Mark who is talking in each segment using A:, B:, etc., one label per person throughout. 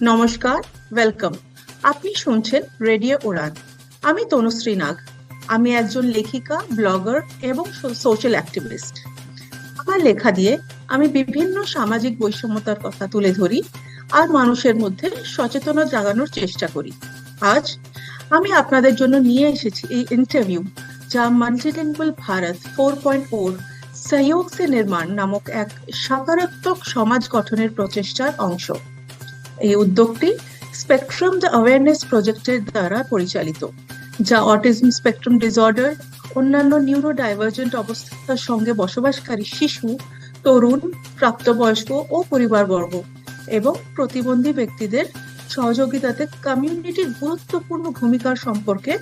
A: নমস্কার, ওয়েলকাম। আপনি শুনছেন রেডিও উড়ান। আমি তনুশ্রী নাগ। আমি একজন লেখিকা, ব্লগার এবং সোশ্যাল অ্যাক্টিভিস্ট। আমার লেখা দিয়ে আমি বিভিন্ন সামাজিক বৈষম্যতার কথা তুলে ধরি আর মানুষের মধ্যে সচেতনতা জাগানোর চেষ্টা করি। আজ আমি আপনাদের জন্য নিয়ে এসেছি এই ইন্টারভিউ, যা মাল্টিলিঙ্গুয়াল ভারত 4.0 সহयोग से निर्माण নামক এক সকারাত্মক সমাজ গঠনের প্রচেষ্টার অংশ। এই উদ্যোগটি স্পেকট্রাম দ্য অ্যাওয়ারনেস প্রজেক্টের দ্বারা পরিচালিত, যা অটিজম স্পেকট্রাম ডিসঅর্ডার, অন্যান্য নিউরোডাইভার্জেন্ট অবস্থার সঙ্গে বসবাসকারী শিশু, তরুণ, প্রাপ্তবয়স্ক ও পরিবারবর্গ এবং প্রতিবন্ধী ব্যক্তিদের সহযোগিতাতে কমিউনিটির গুরুত্বপূর্ণ ভূমিকার সম্পর্কে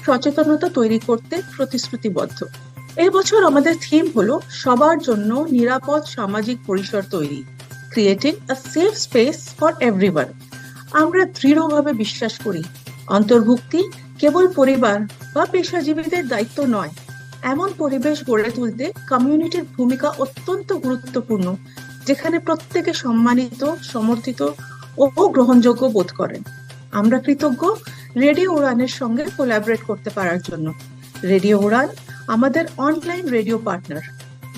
A: সচেতনতা তৈরি করতে প্রতিশ্রুতিবদ্ধ। এবছর আমাদের থিম হলো সবার জন্য নিরাপদ সামাজিক পরিসর তৈরি, creating a safe space for everyone. আমরা দৃঢ়ভাবে বিশ্বাস করি, অন্তর্ভুক্তি কেবল পরিবার বা পেশাজীবীদের দায়িত্ব নয়। এমন পরিবেশ গড়ে তুলতে কমিউনিটির ভূমিকা অত্যন্ত গুরুত্বপূর্ণ, যেখানে প্রত্যেকে সম্মানিত, সমর্থিত ও গ্রহণযোগ্য বোধ করেন। আমরা কৃতজ্ঞ রেডিও উড়ানের সঙ্গে কোলাবরেট করতে পারার জন্য। রেডিও উড়ান আমাদের অনলাইন রেডিও পার্টনার,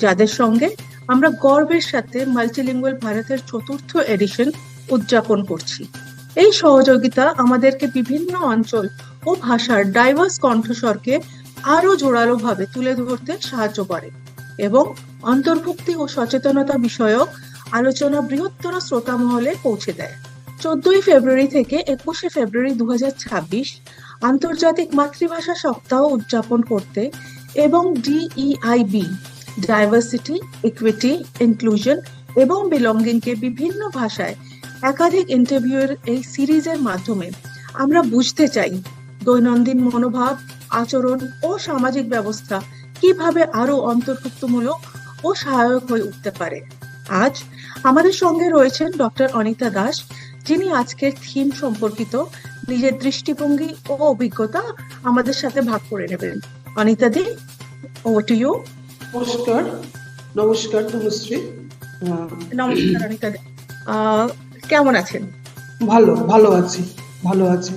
A: যাদের সঙ্গে আমরা গর্বের সাথে মাল্টিলিঙ্গুয়াল ভারতের 4th এডিশন উদযাপন করছি। এই সহযোগিতা আমাদেরকে বিভিন্ন অঞ্চল ও ভাষার ডাইভার্স কণ্ঠস্বরকে আরো জোরালোভাবে তুলে ধরতে সাহায্য করে এবং অন্তর্ভুক্তি ও সচেতনতা বিষয়ক আলোচনা বৃহত্তর শ্রোতা মহলে পৌঁছে দেয়। 14ই ফেব্রুয়ারি থেকে 21শে ফেব্রুয়ারি 2026 আন্তর্জাতিক মাতৃভাষা সপ্তাহ উদযাপন করতে এবং DEIB ডাইভার্সিটি, ইকুইটি, ইনক্লুশন এবং বিলঙ্গিং কে বিভিন্ন ভাষায় একাধিক ইন্টারভিউয়ের এই সিরিজের মাধ্যমে আমরা বুঝতে চাই দৈনন্দিন মনোভাব, আচরণ ও সামাজিক ব্যবস্থা কিভাবে আরো অন্তর্ভুক্তমূলক ও সহায়ক হয়ে উঠতে পারে। আজ আমাদের সঙ্গে রয়েছেন ডক্টর অনিতা দাস, যিনি আজকের থিম সম্পর্কিত নিজের দৃষ্টিভঙ্গি ও অভিজ্ঞতা আমাদের সাথে ভাগ করে নেবেন। অনিতা দি, ওভার টু ইউ।
B: নমস্কার। নমস্কার তনুশ্রী।
A: নমস্কার অনিতা দি, কেমন আছেন?
B: ভালো আছি।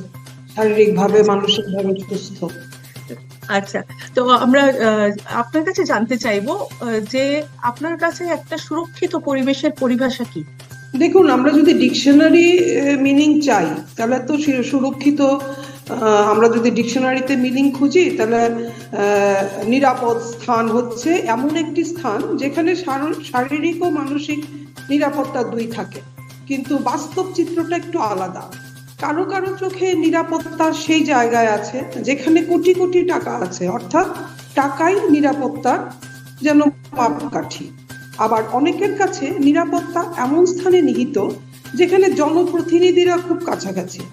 B: শারীরিকভাবে, মানসিকভাবে সুস্থ।
A: আচ্ছা, তো আমরা আপনার কাছে জানতে চাইবো যে আপনার কাছে একটা সুরক্ষিত পরিবেশের পরিভাষা কি?
B: দেখুন, আমরা যদি ডিকশনারি মিনিং চাই তাহলে তো সুরক্ষিত, আমরা যদি ডিকশনারিতে মিনিং খুঁজি তাহলে নিরাপদ স্থান হচ্ছে এমন একটি স্থান যেখানে শারীরিক ও মানসিক নিরাপত্তা দুই থাকে, কিন্তু বাস্তব চিত্রটা একটু আলাদা। কারো কারো চোখে নিরাপত্তা সেই জায়গায় আছে যেখানে কোটি কোটি টাকা আছে, অর্থাৎ টাকাই নিরাপত্তার যেন মাপকাঠি। আবার অনেকের কাছে নিরাপত্তা এমন স্থানে নিহিত যেখানে জনপ্রতিনিধিরা খুব কাছাকাছি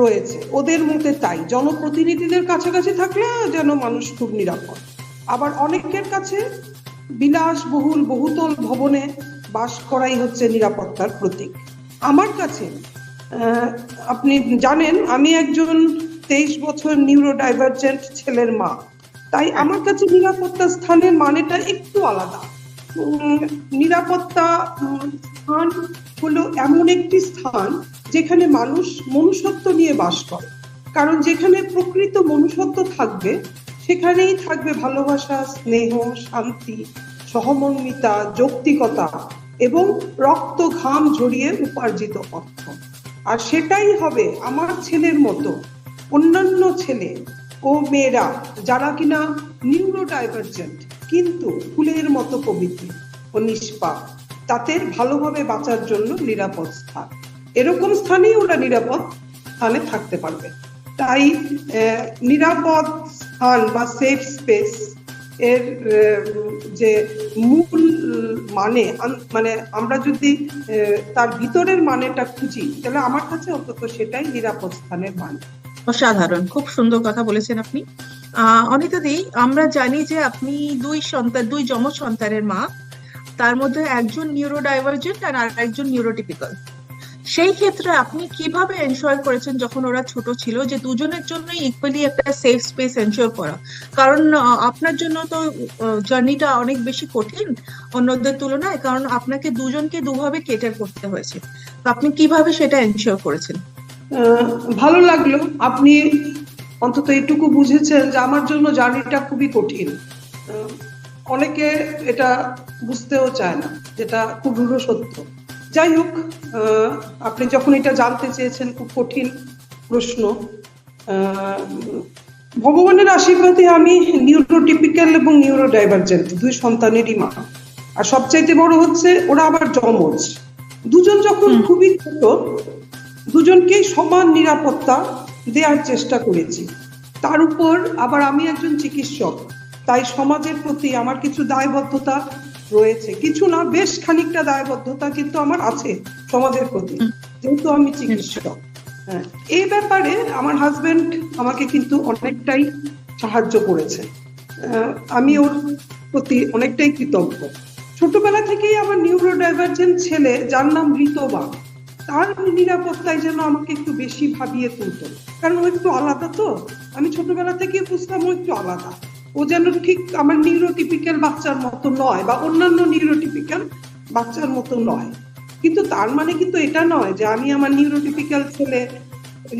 B: রয়েছে, ওদের মতে তাই জনপ্রতিনিধিদের কাছাকাছি থাকলে যেন মানুষ খুব নিরাপদ। আবার অনেকের কাছে বিলাসবহুল বহুতল ভবনে বাস করাই হচ্ছে নিরাপত্তার প্রতীক। আমার কাছে আপনি জানেন আমি একজন 23 বছর নিউরোডাইভার্জেন্ট ছেলের মা, তাই আমার কাছে নিরাপত্তা স্থানের মানেটা একটু আলাদা। নিরাপত্তা স্থান হলো এমন একটি স্থান যেখানে মানুষ মনুষ্যত্ব নিয়ে বাস করে, কারণ যেখানে প্রকৃত মনুষ্যত্ব থাকবে সেখানেই থাকবে ভালোবাসা, স্নেহ, শান্তি, সহমর্মিতা, যৌক্তিকতা এবং রক্ত ঘাম ঝরিয়ে উপার্জিত অর্থ। আর সেটাই হবে আমার ছেলের মতো অন্যান্য ছেলে ও মেয়েরা যারা কিনা নিউরোডাইভার্জেন্ট কিন্তু ফুলের মতো পবিত্র ও নিষ্পাপ, তাদের ভালোভাবে বাঁচার জন্য নিরাপদ স্থান। এরকম স্থানেই ওরা নিরাপদ স্থানে থাকতে পারবে। তাই নিরাপদ স্থান বা সেফ স্পেস এর যে মূল মানে আমরা যদি তার ভিতরের মানেটা খুঁজি তাহলে আমার কাছে অন্তত সেটাই নিরাপদ স্থানের মানে।
A: অসাধারণ, খুব সুন্দর কথা বলেছেন আপনি। অনিতা দি, আমরা জানি যে আপনি দুই যমজ সন্তানের মা, তার মধ্যে একজন নিউরোডাইভার্জেন্ট আর একজন নিউরোটিপিক্যাল। সেই ক্ষেত্রে আপনি কিভাবে এনশিওর করেছেন যখন ওরা ছোট ছিল যে দুজনের জন্য ইকুয়ালি একটা সেফ স্পেস এনশিওর করা? কারণ আপনার জন্য তো জার্নিটা অনেক বেশি কঠিন অন্যদের তুলনায়, কারণ আপনাকে দুজনকে দুভাবে কেটার করতে হয়েছে। তো আপনি কিভাবে সেটা এনশিওর করেছেন?
B: ভালো লাগলো আপনি অন্তত এটুকু বুঝেছেন যে আমার জন্য জার্নিটা খুবই কঠিন। অনেকে এটা বুঝতেও চায় না, যেটা খুব রূঢ় সত্য। যাই হোক, আপনি যখন এটা জানতে চেয়েছেন, খুব কঠিন প্রশ্ন। ভগবানের আশীর্বাদে আমি নিউরোটিপিক্যাল এবং নিউরোডাইভার্জেন্ট দুই সন্তানেরই মা। আর সবচাইতে বড় হচ্ছে ওরা আবার যমজ। দুজন যখন খুবই ছোট, দুজনকেই সমান নিরাপত্তা দেওয়ার চেষ্টা করেছি। তার উপর আবার আমি একজন চিকিৎসক, তাই সমাজের প্রতি আমার কিছু দায়বদ্ধতা রয়েছে। কিছু না, বেশ খানিকটা দায়বদ্ধতা কিন্তু আমার আছে সমাজের প্রতি, যেহেতু আমি চিকিৎসক। হ্যাঁ, এই ব্যাপারে আমার হাজবেন্ড আমাকে কিন্তু অনেকটাই সাহায্য করেছে। আমি ওর প্রতি অনেকটাই কৃতজ্ঞ। ছোটবেলা থেকেই আমার নিউরোডাইভার্জেন্ট ছেলে, যার নাম ঋতবা, তার নিরাপত্তায় যেন আমাকে একটু বেশি ভাবিয়ে তুলতো, কারণ ও একটু আলাদা। তো আমি ছোটবেলা থেকে বুঝতাম ও একটু আলাদা। ও যেন ঠিক আমার নিউরোটিপিক্যাল বাচ্চার মতো নয়, বা অন্যান্য নিউরোটিপিক্যাল বাচ্চার মতো নয়। কিন্তু তার মানে কিন্তু এটা নয় যে আমি আমার নিউরোটিপিক্যাল ছেলে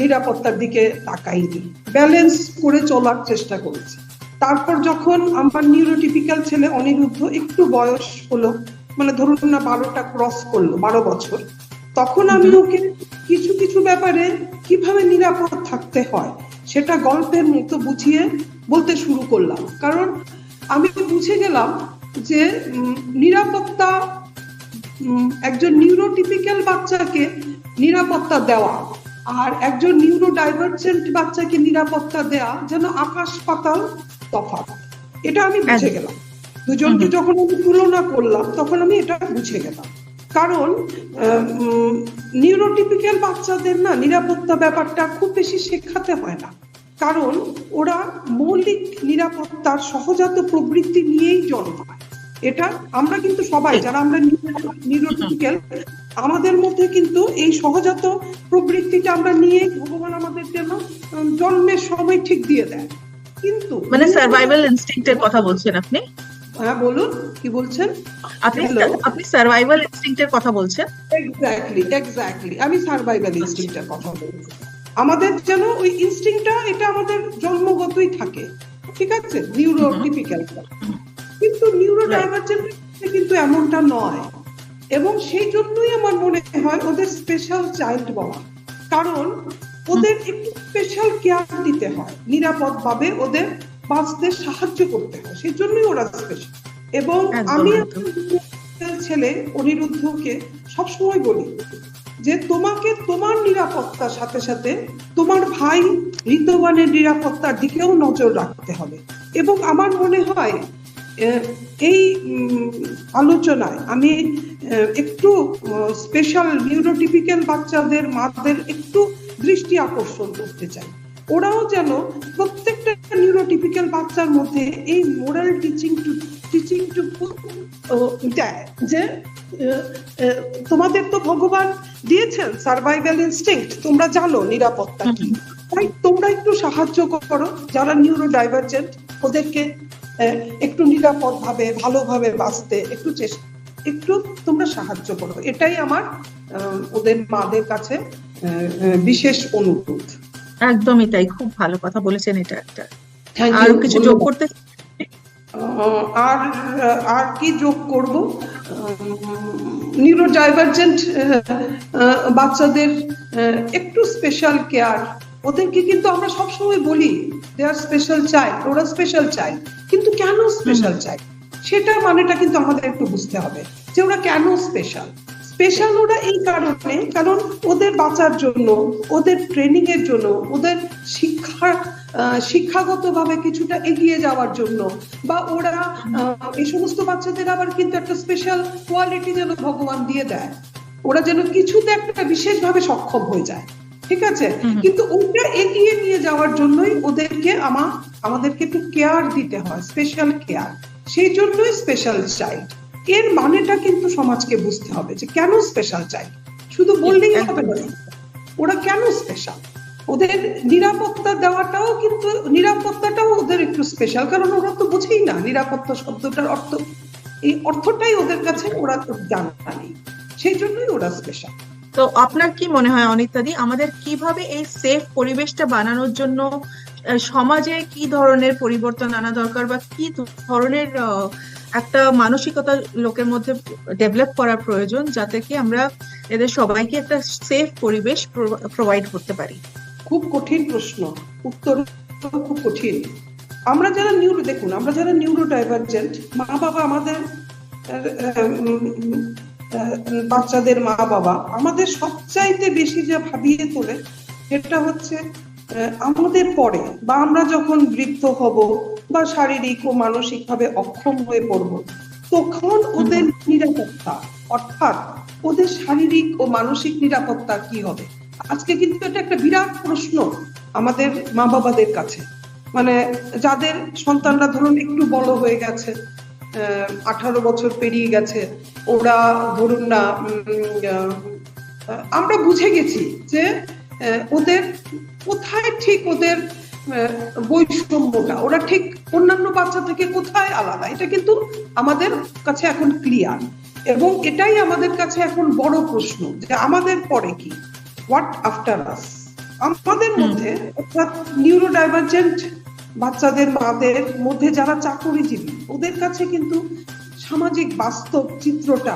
B: নিরাপত্তার দিকে তাকাইনি। ব্যালেন্স করে চলার চেষ্টা করেছি। তারপর যখন আমার নিউরোটিপিক্যাল ছেলে অনিরুদ্ধ একটু বয়স হলো, মানে ধরুন না 12টা ক্রস করলো, 12 বছর, তখন আমি ওকে কিছু কিছু ব্যাপারে কিভাবে নিরাপদ থাকতে হয় সেটা গল্পের মতো বুঝিয়ে বলতে শুরু করলাম। কারণ আমি বুঝে গেলাম যে নিরাপত্তা, একজন নিউরোটিপিক্যাল বাচ্চাকে নিরাপত্তা দেওয়া আর একজন নিউরোডাইভার্জেন্ট বাচ্চাকে নিরাপত্তা দেওয়া যেন আকাশ পাতাল তফাৎ। এটা আমি বুঝে গেলাম। দুজনকে যখন আমি তুলনা করলাম তখন আমি এটা বুঝে গেলাম। কারণ নিউরোটিপিক্যাল বাচ্চাদের না নিরাপত্তা ব্যাপারটা খুব বেশি শেখাতে হয় না, কারণ ওরা মৌলিক নিরাপত্তার সহজাত প্রবৃত্তি নিয়েই জন্মায়। এটা আমরা কিন্তু সবাই যারা আমরা নিউরোটিপিক্যাল, আমাদের মধ্যে কিন্তু এই সহজাত প্রবৃত্তিটা আমরা নিয়ে ভগবান আমাদের জন্য জন্মের সময় ঠিক দিয়ে দেয়। কিন্তু
A: মানে সার্ভাইভাল ইনস্টিংক্টের কথা বলছেন আপনি?
B: হ্যাঁ, বলুন, কি বলছেন?
A: আপনি সার্ভাইভাল ইনস্টিংক্টের কথা বলছেন?
B: এক্স্যাক্টলি আমি সার্ভাইভাল ইনস্টিংক্টের কথা বলছি। আমাদের যেন ওই ইনস্টিংক্টটা, এটা আমাদের জন্মগতই থাকে, ঠিক আছে, নিউরোটিপিক্যাল। কিন্তু নিউরোডাইভার্জেন্ট কিন্তু এমনটা নয়, এবং সেই জন্যই আমার মনে হয় ওদের স্পেশাল চাইল্ড বলা। কারণ ওদের একটু স্পেশাল কেয়ার দিতে হয়, নিরাপদ ভাবে ওদের বাঁচতে সাহায্য করতে হয়, সেই জন্যই ওরা স্পেশাল। এবং আমি ছেলে অনিরুদ্ধকে সবসময় বলি যে তোমাকে তোমার নিরাপত্তার সাথে সাথে তোমার ভাই ঋতবানের নিরাপত্তার দিকেও নজর রাখতে হবে। এবং আমার মনে হয় এই আলোচনায় আমি একটু স্পেশাল নিউরোটিপিক্যাল বাচ্চাদের মাদের একটু দৃষ্টি আকর্ষণ করতে চাই। ওরাও যেন প্রত্যেকটা নিউরোটিপিক্যাল বাচ্চার মধ্যে এই মোরাল টিচিং টুকু দেয় যে তোমাদের তো ভগবান দিয়েছেন সার্ভাইভাল ইনস্টিংক্ট, তোমরা জানো নিরাপত্তা কি, তাই তোমরা একটু সাহায্য করো যারা নিউরোডাইভার্জেন্ট, ওদেরকে একটু নিরাপদ ভাবে ভালোভাবে বাঁচতে একটু তোমরা সাহায্য করো। এটাই আমার ওদের মাদের কাছে বিশেষ অনুরোধ।
A: একদমই তাই, খুব ভালো কথা বলেছেন। এটা একটা আর কিছু যোগ করতে?
B: আর কি যোগ করব? নিউরোডাইভার্জেন্ট বাচ্চাদের একটু স্পেশাল কেয়ার, ওদেরকে কিন্তু আমরা সবসময় বলি দে আর স্পেশাল চাইল্ড, ওরা স্পেশাল চাইল্ড, কিন্তু কেন স্পেশাল চাইল্ড সেটা মানেটা কিন্তু আমাদের একটু বুঝতে হবে যে ওরা কেন স্পেশাল। স্পেশাল ওরা এই কারণে, কারণ ওদের বাঁচার জন্য, ওদের ট্রেনিং এর জন্য, ওদের শিক্ষাগতভাবে কিছুটা এগিয়ে যাওয়ার জন্য, বা ওরা এই সমস্ত বাচ্চাদের আবার কিন্তু একটা স্পেশাল কোয়ালিটি যেন ভগবান দিয়ে দেয়, ওরা যেন কিছুতে একটা বিশেষভাবে সক্ষম হয়ে যায়, ঠিক আছে। কিন্তু ওটা এগিয়ে নিয়ে যাওয়ার জন্যই ওদেরকে আমাদেরকে একটু কেয়ার দিতে হয়, স্পেশাল কেয়ার, সেই জন্যই স্পেশাল চাইল্ড। এর মানেটা কিন্তু সমাজকে বুঝতে হবে যে কেন স্পেশাল চাইল্ড, শুধু বললেই হবে
A: একদম।
B: না ওরা কেন স্পেশাল। ওদের নিরাপত্তা দেওয়াটাও কিন্তু, নিরাপত্তাটাও ওদের একটু স্পেশাল, কারণ ওরা তো বুঝেই না নিরাপত্তা শব্দটার অর্থ। এই অর্থটাই ওদের কাছে ওরা তো জানা নেই, সেই জন্যই ওরা স্পেশাল।
A: তো আপনার কি মনে হয় অনিতাদি, আমাদের কিভাবে এই সেফ পরিবেশটা বানানোর জন্য সমাজে কি ধরনের পরিবর্তন আনা দরকার, বা কি ধরনের একটা মানসিকতা লোকের মধ্যে ডেভেলপ করা প্রয়োজন, যাতে কি আমরা এদের সবাইকে একটা সেফ পরিবেশ প্রোভাইড করতে পারি?
B: খুব কঠিন প্রশ্ন, উত্তর খুব কঠিন। আমরা যারা দেখুন, আমরা যারা নিউরো ডাইভার্জেন্ট, মা বাবা আমাদের বাচ্চাদের মা বাবা আমাদের সবচাইতে বেশি যা ভাবিয়ে তোলে সেটা হচ্ছে আমাদের পরে, বা আমরা যখন বৃদ্ধ হব বা শারীরিক ও মানসিক ভাবে অক্ষম হয়ে পড়ব, তখন ওদের নিরাপত্তা, অর্থাৎ ওদের শারীরিক ও মানসিক নিরাপত্তা কি হবে। আজকে কিন্তু এটা একটা বিরাট প্রশ্ন আমাদের মা বাবাদের কাছে। মানে যাদের সন্তানরা ধরুন একটু বড় হয়ে গেছে, 18 বছর পেরিয়ে গেছে, ওরা ধরুন না, আমরা বুঝে গেছি যে ওদের কোথায় ঠিক ওদের বৈষম্যটা, ওরা ঠিক অন্যান্য বাচ্চা থেকে কোথায় আলাদা, এটা কিন্তু আমাদের কাছে এখন ক্লিয়ার। এবং এটাই আমাদের কাছে এখন বড় প্রশ্ন যে আমাদের পরে কি, হোয়াট আফটার আস। আমাদের মধ্যে অর্থাৎ নিউরো ডাইভার্জেন্ট বাচ্চাদের মাদের মধ্যে যারা চাকরিজীবী, ওদের কাছে কিন্তু সামাজিক বাস্তব চিত্রটা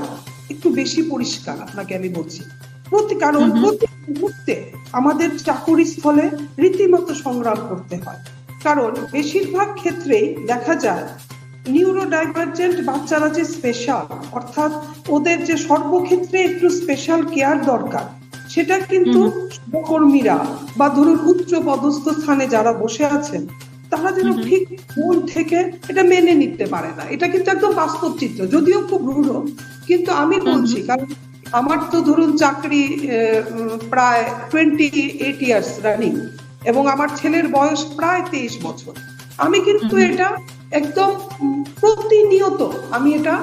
B: একটু বেশি পরিষ্কার। আপনাকে আমি বলছি, কারণ প্রতি মুহূর্তে আমাদের চাকুরি স্থলে রীতিমতো সংগ্রাম করতে হয়। কারণ বেশিরভাগ ক্ষেত্রেই দেখা যায় নিউরো ডাইভার্জেন্ট বাচ্চারা যে স্পেশাল, অর্থাৎ ওদের যে সর্বক্ষেত্রে একটু স্পেশাল কেয়ার দরকার, সেটা কিন্তু সহকর্মীরা বা ধরুন উচ্চ পদস্থ স্থানে যারা বসে আছেন তারা যেন ঠিক মন থেকে এটা মেনে নিতে পারে না। এটা কিন্তু একদম বাস্তব চিত্র, যদিও খুব রূঢ়, কিন্তু আমি বলছি কারণ আমার তো ধরুন চাকরি প্রায় 28 ইয়ার্স রানিং, এবং আমার ছেলের বয়স প্রায় 23 বছর। আমি কিন্তু এটা একদম প্রতিনিয়ত আমি এটা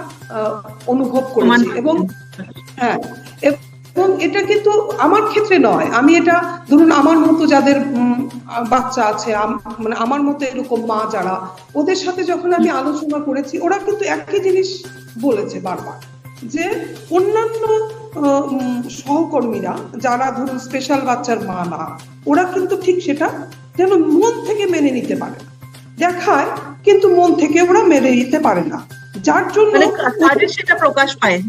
B: অনুভব করেছি। এবং হ্যাঁ, এবং এটা কিন্তু আমার ক্ষেত্রে নয়, আমি এটা ধরুন আমার মতো যাদের বাচ্চা আছে, মানে আমার মতো এরকম মা যারা, ওদের সাথে যখন আমি আলোচনা করেছি, ওরা কিন্তু একই জিনিস বলেছে বারবার, যে অন্যান্য সহকর্মীরা যারা ধরুন স্পেশাল বাচ্চার মা না, ওরা কিন্তু ঠিক সেটা যেন মন থেকে মেনে নিতে পারে না, দেখায় কিন্তু মন থেকে ওরা মেনে নিতে পারে না, যার জন্য
A: কাজে সেটা প্রকাশ পায়।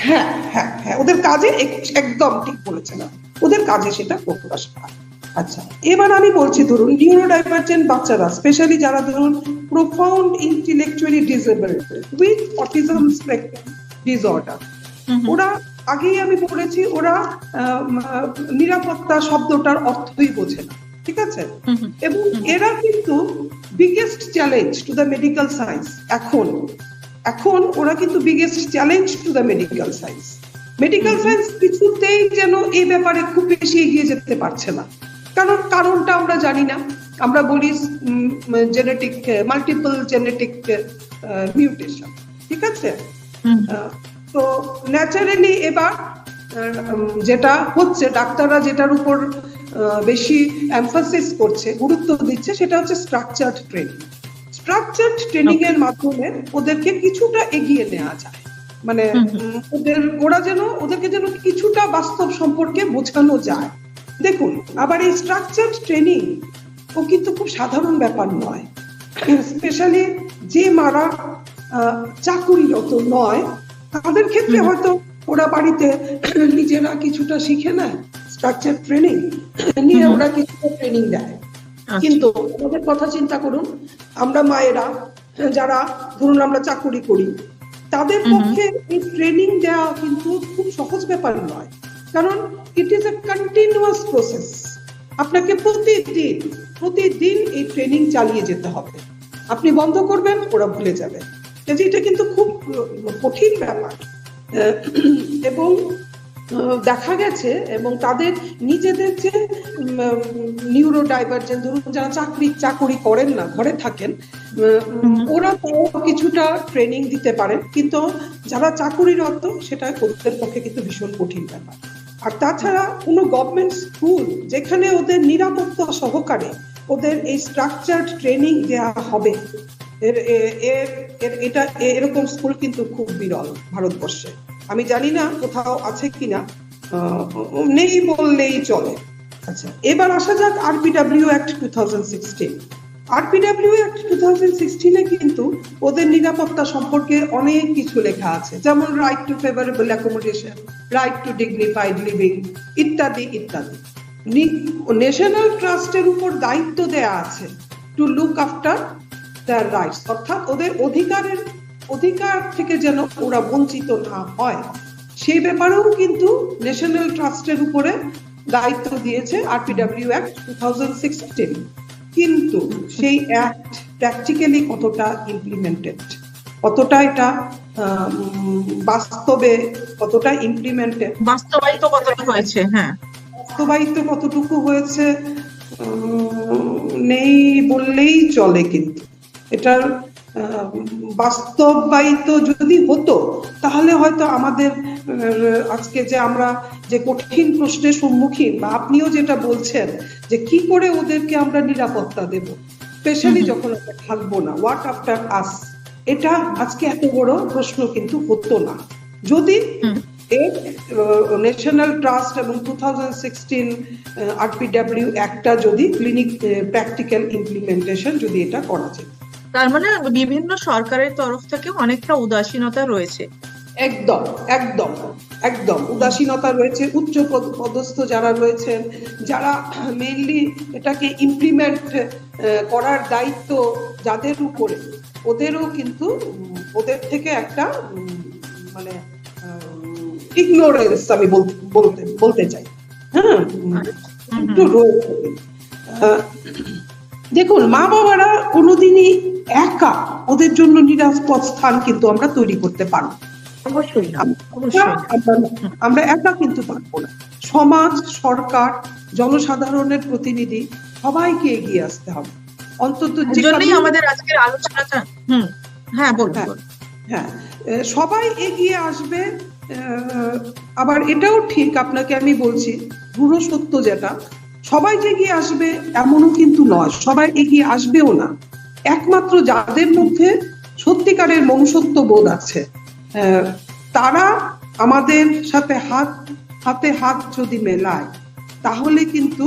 B: হ্যাঁ হ্যাঁ হ্যাঁ, ওদের কাজে, একদম ঠিক বলেছেন, ওদের কাজে সেটা প্রকাশ পায়। আচ্ছা, এবার আমি বলছি ধরুন নিউরো ডাইভার্জেন্ট বাচ্চারা, স্পেশালি যারা ধরুন profound intellectually disabled with autism spectrum disorder, ওরা আগেই আমি বলেছি ওরা নিরাপত্তা শব্দটার অর্থই বোঝে না, ঠিক আছে। এবং এরা কিন্তু biggest challenge to the medical science. এখন ওরা কিন্তু biggest challenge to the medical science. Medical science কিছুতেই যেন এই ব্যাপারে খুব বেশি এগিয়ে যেতে পারছে না, কারণটা আমরা জানি না। আমরা বলি জেনেটিক, মাল্টিপল জেনেটিক মিউটেশন, ঠিক আছে। তো ন্যাচারালি এবার যেটা হচ্ছে, ডাক্তাররা যেটার উপর বেশি এমফাসিস করছে, গুরুত্ব দিচ্ছে, সেটা হচ্ছে স্ট্রাকচারড ট্রেনিং। স্ট্রাকচারড ট্রেনিং এর মাধ্যমে ওদেরকে কিছুটা এগিয়ে নেওয়া যায়, মানে ওদেরকে যেন কিছুটা বাস্তব সম্পর্কে বোঝানো যায়। দেখুন, আবার এই স্ট্রাকচারড ট্রেনিং ও কিন্তু খুব সাধারণ ব্যাপার নয়, স্পেশালি যে মারা চাকুরিরত নয় তাদের ক্ষেত্রে হয়তো ওরা বাড়িতে নিজেরা কিছুটা শিখে নেয়, স্ট্রাকচার ট্রেনিং নিয়ে ওরা কিছুটা ট্রেনিং দেয়। কিন্তু আমাদের কথা চিন্তা করুন, আমরা মায়েরা যারা ধরুন আমরা চাকুরি করি, তাদের পক্ষে এই ট্রেনিং দেওয়া কিন্তু খুব সহজ ব্যাপার নয়, কারণ it is a continuous process. আপনাকে প্রতিদিন এই ট্রেনিং চালিয়ে যেতে হবে। আপনি বন্ধ করবেন, ওরা ভুলে যাবে। এটা কিন্তু খুব কঠিন ব্যাপার। এবং দেখা গেছে, এবং তাদের নিজেদের যে নিউরো ডাইভার্জেন্ট, ধরুন যারা চাকরি করেন না, ঘরে থাকেন, ওরা কিছুটা ট্রেনিং দিতে পারেন, কিন্তু যারা চাকুরিরত সেটা ওদের পক্ষে কিন্তু ভীষণ কঠিন ব্যাপার। আর তাছাড়া কোনো গভর্নমেন্ট স্কুল যেখানে ওদের নিরাপত্তা সহকারে ওদের এই স্ট্রাকচার্ড ট্রেনিং দেওয়া হবে, এটা এরকম স্কুল কিন্তু খুব বিরল ভারতবর্ষে। আমি জানি না কোথাও আছে কিনা, নেই বললেই চলে। আচ্ছা, এবার আসা যাক আরপিডব্লিউ অ্যাক্ট 2016। আরপিডব্লিউ অ্যাক্ট 2016 কিন্তু ওদের নিরাপত্তা সম্পর্কে অনেক কিছু লেখা আছে, যেমন right two favourable accommodation, right two dignified living ইত্যাদি ইত্যাদি। ন্যাশনাল ট্রাস্টের উপর দায়িত্ব দেয়া আছে to look after their rights, অর্থাৎ ওদের অধিকার থেকে যেন ওরা বঞ্চিত না হয়, সেই ব্যাপারেও কিন্তু ন্যাশনাল ট্রাস্টের উপরে দায়িত্ব দিয়েছে আরপিডব্লিউ অ্যাক্ট 2016। কিন্তু সেই অ্যাক্ট প্র্যাকটিক্যালি কতটা ইমপ্লিমেন্টেড, কতটা এটা বাস্তবে কতটা ইমপ্লিমেন্টেড,
A: বাস্তবায়িত কতটা হয়েছে, হ্যাঁ
B: বাস্তবায়িত কতটুকু হয়েছে নেই বললেই চলে। কিন্তু এটার বাস্তবায়িত যদি হতো তাহলে হয়তো আমাদের আজকে যে আমরা যে কঠিন প্রশ্নের সম্মুখীন, বা আপনিও যেটা বলছেন যে কি করে ওদেরকে আমরা নিরাপত্তা দেব, স্পেশালি যখন আমরা থাকবো না, হোয়াট আফটার আস, এটা আজকে এত বড় প্রশ্ন কিন্তু হতো না যদি ন্যাশনাল ট্রাস্ট এবং 2016 আরপিডব্লিউ অ্যাক্টটা যদি প্র্যাকটিক্যাল ইমপ্লিমেন্টেশন যদি এটা করা যায়।
A: তার মানে বিভিন্ন সরকারের তরফ থেকে অনেকটা উদাসীনতা রয়েছে।
B: একদম একদম একদম উদাসীনতা রয়েছে। উচ্চ পদস্থ যারা রয়েছেন, যারা মেইনলি এটাকে ইমপ্লিমেন্ট করার দায়িত্ব যাদের উপরে, ওদেরও কিন্তু ওদের থেকে একটা মানে ইগনোরেন্স আমি বলতে চাই, হ্যাঁ একটু রয়েছে। দেখুন, মা বাবারা কোনোদিনই একা ওদের জন্য নিরাপদ স্থান কিন্তু আমরা তৈরি করতে পারবো, আমরা একা কিন্তু পারবো না। সমাজ, সরকার, জনসাধারণের প্রতিনিধি সবাইকে এগিয়ে আসতে হবে। অন্তত
A: আমাদের আজকের আলোচনাটা হ্যাঁ বলুন।
B: হ্যাঁ, সবাই এগিয়ে আসবে। আবার এটাও ঠিক, আপনাকে আমি বলছি পুরো সত্য যেটা, সবাই যে এগিয়ে আসবে এমনও কিন্তু নয়, সবাই এগিয়ে আসবেও না। একমাত্র যাদের মধ্যে সত্যিকারের মনুষ্যত্ব বোধ আছে, তারা আমাদের সাথে হাতে হাত যদি মেলায়, তাহলে কিন্তু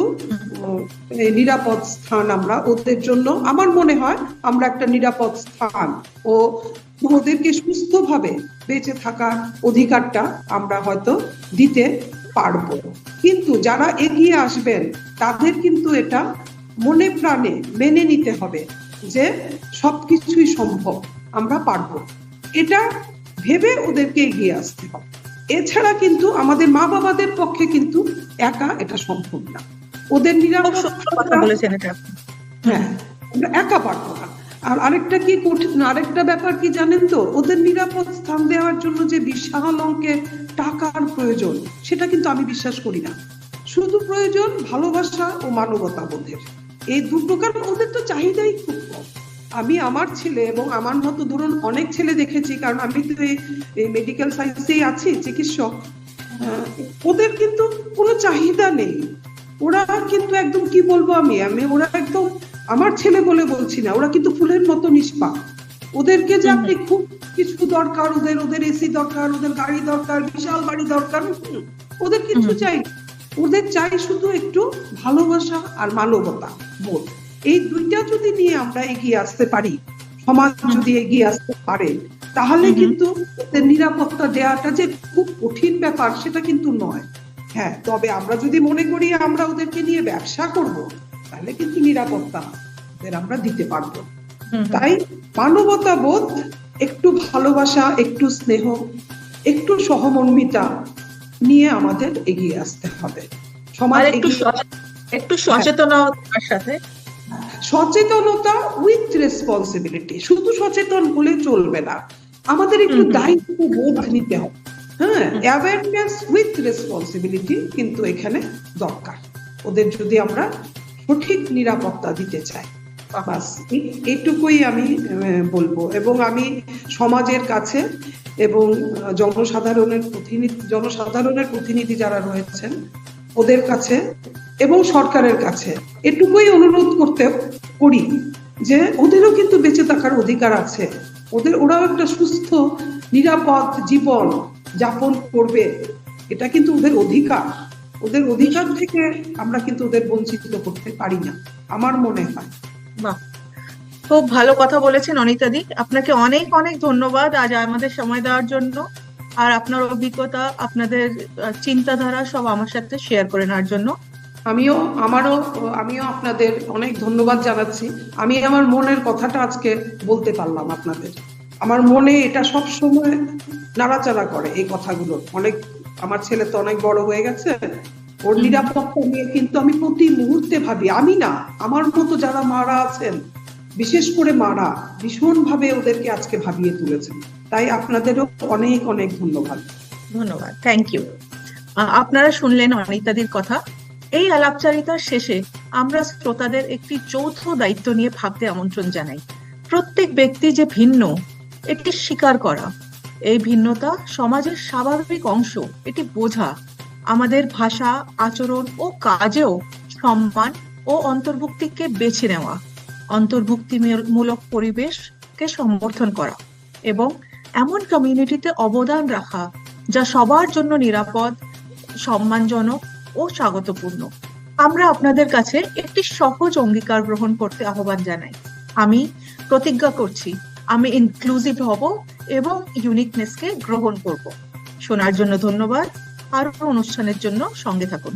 B: নিরাপদ স্থান আমরা ওদের জন্য, আমার মনে হয় আমরা একটা নিরাপদ স্থান ও ওদেরকে সুস্থভাবে বেঁচে থাকার অধিকারটা আমরা হয়তো দিতে পারবো। কিন্তু যারা এগিয়ে আসবেন তাদের কিন্তু এটা মনে প্রাণে মেনে নিতে হবে যে সবকিছুই সম্ভব, আমরা পারবো, এটা ভেবে ওদেরকে এগিয়ে আসতে হবে। এছাড়া কিন্তু আমাদের মা বাবাদের পক্ষে কিন্তু একা এটা সম্ভব না। ওদের নিরাপত্তা, হ্যাঁ আমরা একা পারবো না। আর আরেকটা কি কঠিন, আরেকটা ব্যাপার কি জানেন তো, ওদের নিরাপদ স্থান দেওয়ার জন্য যে বিশাল অঙ্কের টাকার প্রয়োজন, সেটা কিন্তু আমি বিশ্বাস করি না। শুধু প্রয়োজন ভালোবাসা ও মানবতা বোধের, এই দুটো। কারণ ওদের তো চাহিদাই খুব কম। আমি আমার ছেলে এবং আমার মতো ধরুন অনেক ছেলে দেখেছি, কারণ আমি তো এই মেডিকেল সায়েন্সেই আছি, চিকিৎসক। ওদের কিন্তু কোনো চাহিদা নেই, ওরা কিন্তু একদম কি বলবো আমি ওরা একদম, আমার ছেলে বলে বলছি না, ওরা কিন্তু ফুলের মতো নিষ্পাপ। ওদেরকে যে আপনি খুব কিছু দরকার, ওদের এসি দরকার, ওদের গাড়ি দরকার, বিশাল বাড়ি দরকার, ওদের কিছু চাই, ওদের চাই শুধু একটু ভালোবাসা আর মানবতা বোধ। এই দুইটা যদি নিয়ে আমরা এগিয়ে আসতে পারি, সমাজ যদি এগিয়ে আসতে পারে, তাহলে কিন্তু ওদের নিরাপত্তা দেওয়াটা যে খুব কঠিন ব্যাপার সেটা কিন্তু নয়। হ্যাঁ, তবে আমরা যদি মনে করি আমরা ওদেরকে নিয়ে ব্যবসা করব, তাহলে কিন্তু নিরাপত্তা ওদের আমরা দিতে পারবো। তাই মানবতা বোধ, একটু ভালোবাসা, একটু স্নেহ, একটু সহমর্মিতা নিয়ে আমাদের এগিয়ে আসতে হবে। সমাজ
A: একটু সচেতনতার সাথে,
B: সচেতনতা উইথ রেসপন্সিবিলিটি। শুধু সচেতন হলে চলবে না, আমাদের একটু দায়িত্ব বোধ নিতে হবে। হ্যাঁ, অ্যাওয়ারনেস উইথ রেসপন্সিবিলিটি কিন্তু এখানে দরকার, ওদের যদি আমরা সঠিক নিরাপত্তা দিতে চাই। বাস এইটুকুই আমি বলবো। এবং আমি সমাজের কাছে এবং জনসাধারণের প্রতিনিধি যারা রয়েছেন ওদের কাছে এবং সরকারের কাছে এটুকুই অনুরোধ করি যে ওদেরও কিন্তু বেঁচে থাকার অধিকার আছে। ওরাও একটা সুস্থ নিরাপদ জীবন যাপন করবে, এটা কিন্তু ওদের অধিকার। ওদের অধিকার থেকে আমরা কিন্তু ওদের বঞ্চিত করতে পারি না, আমার মনে হয়।
A: বাহ, খুব ভালো কথা বলেছেন অনিতাদি। আপনাকে অনেক অনেক ধন্যবাদ আজ আমাদের সময় দেওয়ার জন্য, আর আপনার অভিজ্ঞতা, আপনাদের চিন্তাধারা সব আমার সাথে শেয়ার করে নেওয়ার জন্য।
B: আমিও আপনাদের অনেক ধন্যবাদ জানাচ্ছি। আমি আমার মনের কথাটা আজকে বলতে পারলাম আপনাদের। আমার মনে এটা সব সময় নাড়াচাড়া করে এই কথাগুলো। আমার ছেলে তো অনেক বড় হয়ে গেছে, ওর নিরাপত্তা নিয়ে কিন্তু আমি প্রতি মুহূর্তে ভাবি। আমি না, আমার মতো যারা মারা আছেন, বিশেষ করে মারা, ভীষণ ভাবে ওদেরকে আজকে ভাবিয়ে তুলেছেন। তাই আপনাদেরও অনেক অনেক ধন্যবাদ।
A: ধন্যবাদ, থ্যাংক ইউ। আপনারা শুনলেন অনিতাদির কথা। এই আলাপচারিতার শেষে আমরা শ্রোতাদের একটি যৌথ দায়িত্ব নিয়ে ভাবতে আমন্ত্রণ জানাই। প্রত্যেক ব্যক্তি যে ভিন্ন, এটি স্বীকার করা, এই ভিন্নতা সমাজের স্বাভাবিক অংশ, এটি বোঝা, আমাদের ভাষা, আচরণ ও কাজেও সম্মান ও অন্তর্ভুক্তিকে বেছে নেওয়া, অন্তর্ভুক্তিমূলক পরিবেশকে সমর্থন করা এবং এমন কমিউনিটিতে অবদান রাখা যা সবার জন্য নিরাপদ, সম্মানজনক ও স্বাগতপূর্ণ। আমরা আপনাদের কাছে একটি সহজ অঙ্গীকার গ্রহণ করতে আহ্বান জানাই। আমি প্রতিজ্ঞা করছি আমি ইনক্লুসিভ হব এবং ইউনিকনেসকে গ্রহণ করব। শোনার জন্য ধন্যবাদ। আরো অনুষ্ঠানের জন্য সঙ্গে থাকুন।